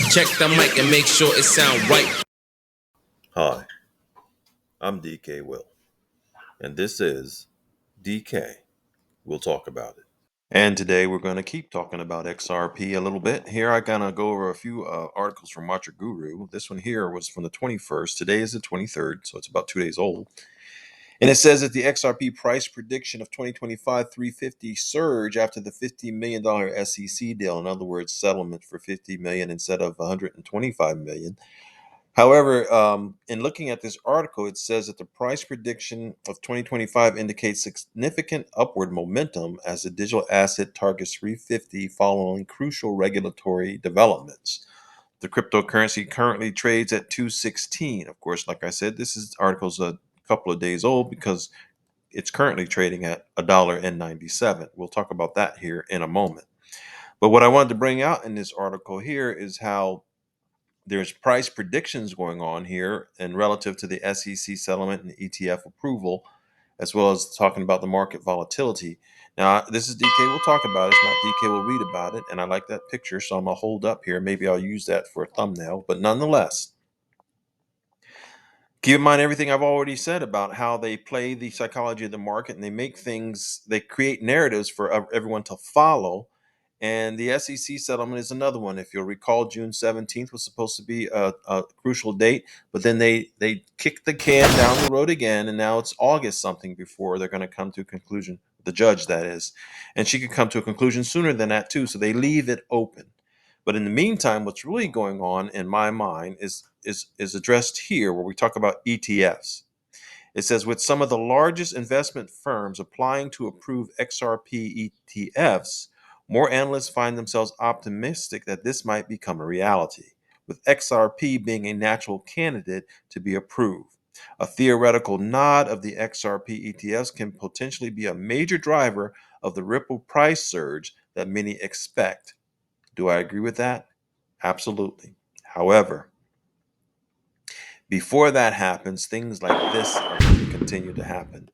Check the mic and make sure it sound right. Hi, I'm DKWILL, and this is DK. We'll talk about it. And today we're going to keep talking about XRP a little bit. Here I'm going to go over a few articles from Watcher Guru. This one here was from the 21st. Today is the 23rd, so it's about 2 days old. And it says that the XRP price prediction of 2025 350 surge after the $50 million SEC deal. In other words, settlement for $50 million instead of $125 million. However, in looking at this article, it says that the price prediction of 2025 indicates significant upward momentum as the digital asset targets 350 following crucial regulatory developments. The cryptocurrency currently trades at 216. Of course, like I said, this article's a couple of days old because it's currently trading at $1.97. We'll talk about that here in a moment. But what I wanted to bring out in this article here is how there's price predictions going on here and relative to the SEC settlement and ETF approval, as well as talking about the market volatility. Now, this is DK. We'll talk about it. It's not DK. We'll read about it. And I like that picture, so I'm going to hold up here. Maybe I'll use that for a thumbnail. But nonetheless, keep in mind everything I've already said about how they play the psychology of the market and they create narratives for everyone to follow. And the SEC settlement is another one. If you'll recall, June 17th was supposed to be a crucial date, but then they kicked the can down the road again, and now it's August something before they're going to come to a conclusion. The judge, that is, and she could come to a conclusion sooner than that too. So they leave it open. But in the meantime, what's really going on in my mind is addressed here, where we talk about ETFs. It says, with some of the largest investment firms applying to approve XRP ETFs, more analysts find themselves optimistic that this might become a reality, with XRP being a natural candidate to be approved. A theoretical nod of the XRP ETFs can potentially be a major driver of the Ripple price surge that many expect. Do I agree with that? Absolutely. However, before that happens, things like this are going to continue to happen.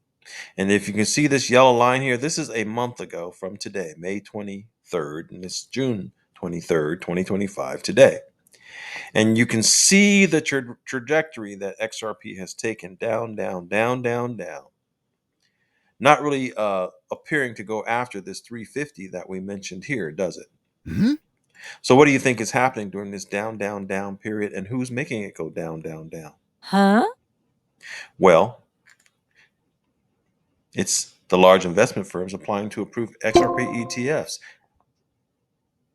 And if you can see this yellow line here, this is a month ago from today, May 23rd, and it's June 23rd, 2025 today. And you can see the trajectory that XRP has taken down, down, down, down, down. Not really appearing to go after this 350 that we mentioned here, does it? Hmm? So what do you think is happening during this down, down, down period, and who's making it go down, down, down? Huh? Well, it's the large investment firms applying to approve XRP ETFs.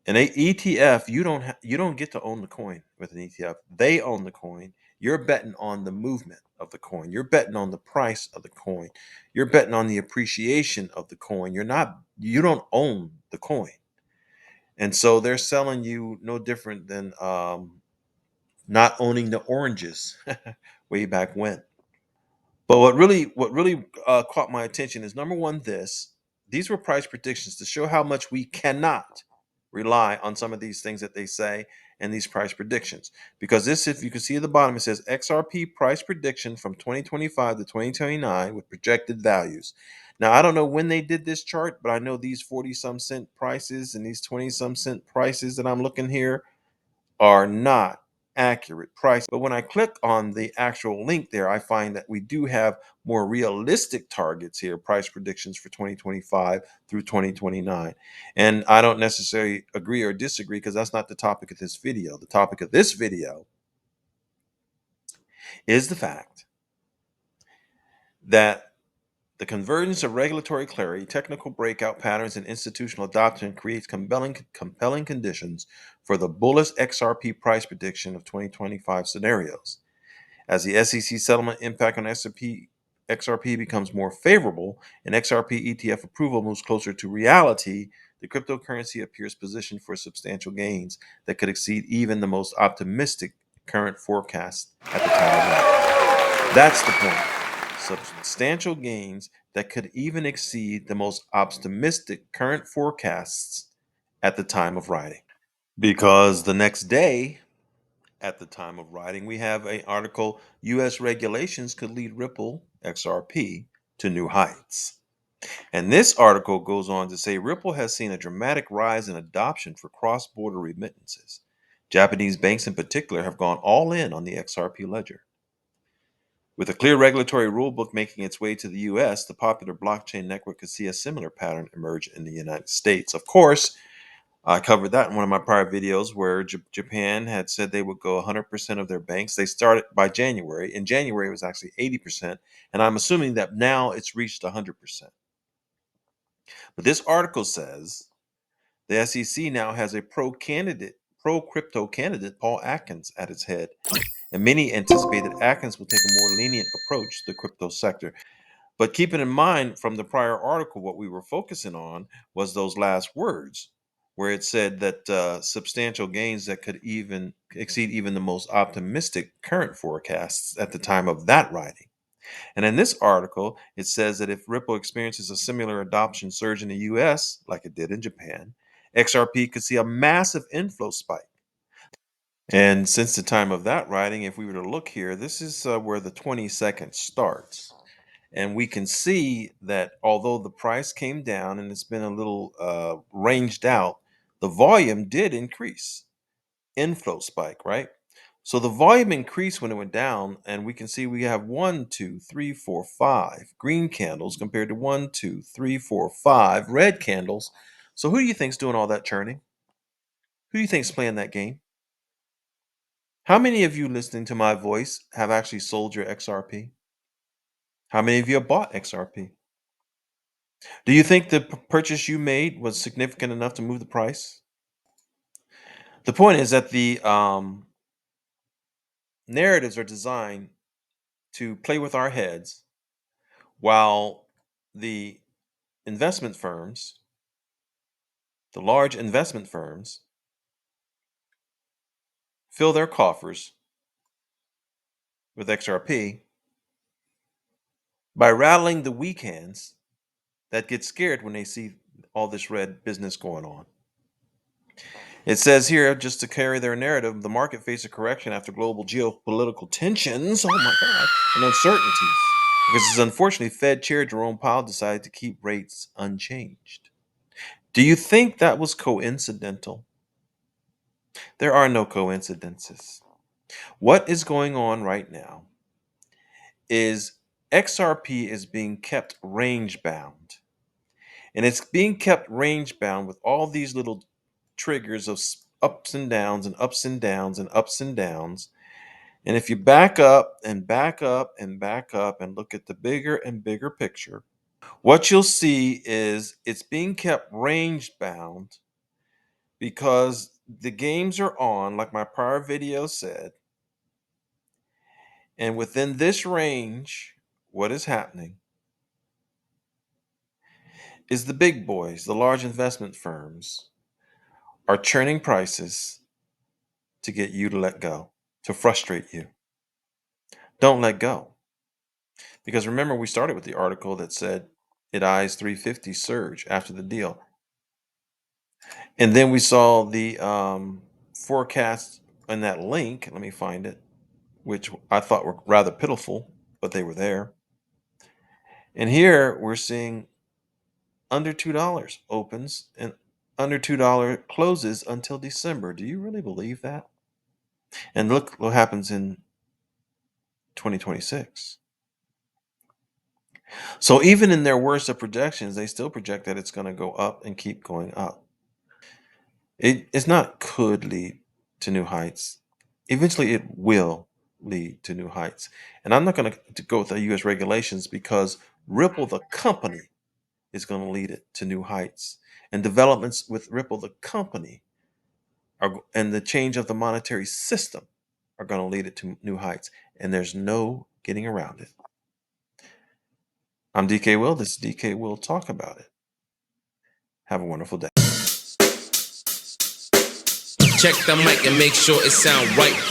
An ETF, you don't get to own the coin with an ETF. They own the coin. You're betting on the movement of the coin. You're betting on the price of the coin. You're betting on the appreciation of the coin. You don't own the coin. And so they're selling you no different than not owning the oranges way back when. But what really caught my attention is number one, these were price predictions to show how much we cannot rely on some of these things that they say and these price predictions. Because this, if you can see at the bottom, it says XRP price prediction from 2025 to 2029 with projected values. Now, I don't know when they did this chart, but I know these 40 some cent prices and these 20 some cent prices that I'm looking here are not accurate price. But when I click on the actual link there, I find that we do have more realistic targets here, price predictions for 2025 through 2029. And I don't necessarily agree or disagree because that's not the topic of this video. The topic of this video is the fact that the convergence of regulatory clarity, technical breakout patterns, and institutional adoption creates compelling conditions for the bullish XRP price prediction of 2025 scenarios. As the SEC settlement impact on XRP becomes more favorable and XRP ETF approval moves closer to reality, the cryptocurrency appears positioned for substantial gains that could exceed even the most optimistic current forecast at the time of writing. That's the point. Substantial gains that could even exceed the most optimistic current forecasts at the time of writing. Because the next day, at the time of writing, we have an article, U.S. regulations could lead Ripple XRP to new heights. And this article goes on to say Ripple has seen a dramatic rise in adoption for cross-border remittances. Japanese banks in particular have gone all in on the XRP ledger. With a clear regulatory rulebook making its way to the US, the popular blockchain network could see a similar pattern emerge in the United States. Of course, I covered that in one of my prior videos where Japan had said they would go 100% of their banks. They started by January. In January, it was actually 80%. And I'm assuming that now it's reached 100%. But this article says the SEC now has a pro-crypto candidate, Paul Atkins, at its head. And many anticipate that Atkins will take a more lenient approach to the crypto sector. But keeping in mind from the prior article, what we were focusing on was those last words, where it said that substantial gains that could even exceed even the most optimistic current forecasts at the time of that writing. And in this article, it says that if Ripple experiences a similar adoption surge in the US, like it did in Japan, XRP could see a massive inflow spike. And since the time of that writing, if we were to look here, this is where the 20-second starts. And we can see that although the price came down and it's been a little ranged out, the volume did increase. Inflow spike, right? So the volume increased when it went down, and we can see we have 1, 2, 3, 4, 5 green candles compared to 1, 2, 3, 4, 5 red candles. So who do you think's doing all that churning? Who do you think's playing that game? How many of you listening to my voice have actually sold your XRP? How many of you have bought XRP? Do you think the purchase you made was significant enough to move the price? The point is that the narratives are designed to play with our heads while the investment firms, the large investment firms, fill their coffers with XRP by rattling the weak hands that get scared when they see all this red business going on. It says here, just to carry their narrative, the market faced a correction after global geopolitical tensions, oh my God, and uncertainties. Because unfortunately, Fed Chair Jerome Powell decided to keep rates unchanged. Do you think that was coincidental? There are no coincidences. What is going on right now is XRP is being kept range bound. And it's being kept range bound with all these little triggers of ups and downs and ups and downs and ups and downs. And if you back up and back up and back up and look at the bigger and bigger picture, what you'll see is it's being kept range bound because the games are on, like my prior video said. And within this range, what is happening is the big boys, the large investment firms, are churning prices to get you to let go, to frustrate you. Don't let go. Because remember, we started with the article that said it eyes 350 surge after the deal. And then we saw the forecast in that link. Let me find it, which I thought were rather pitiful, but they were there. And here we're seeing under $2 opens and under $2 closes until December. Do you really believe that? And look what happens in 2026. So even in their worst of projections, they still project that it's going to go up and keep going up. It's not could lead to new heights. Eventually, it will lead to new heights. And I'm not going to go with the U.S. regulations because Ripple, the company, is going to lead it to new heights. And developments with Ripple, the company, and the change of the monetary system are going to lead it to new heights. And there's no getting around it. I'm DK Will. This is DK Will Talk About It. Have a wonderful day. Check the mic and make sure it sound right.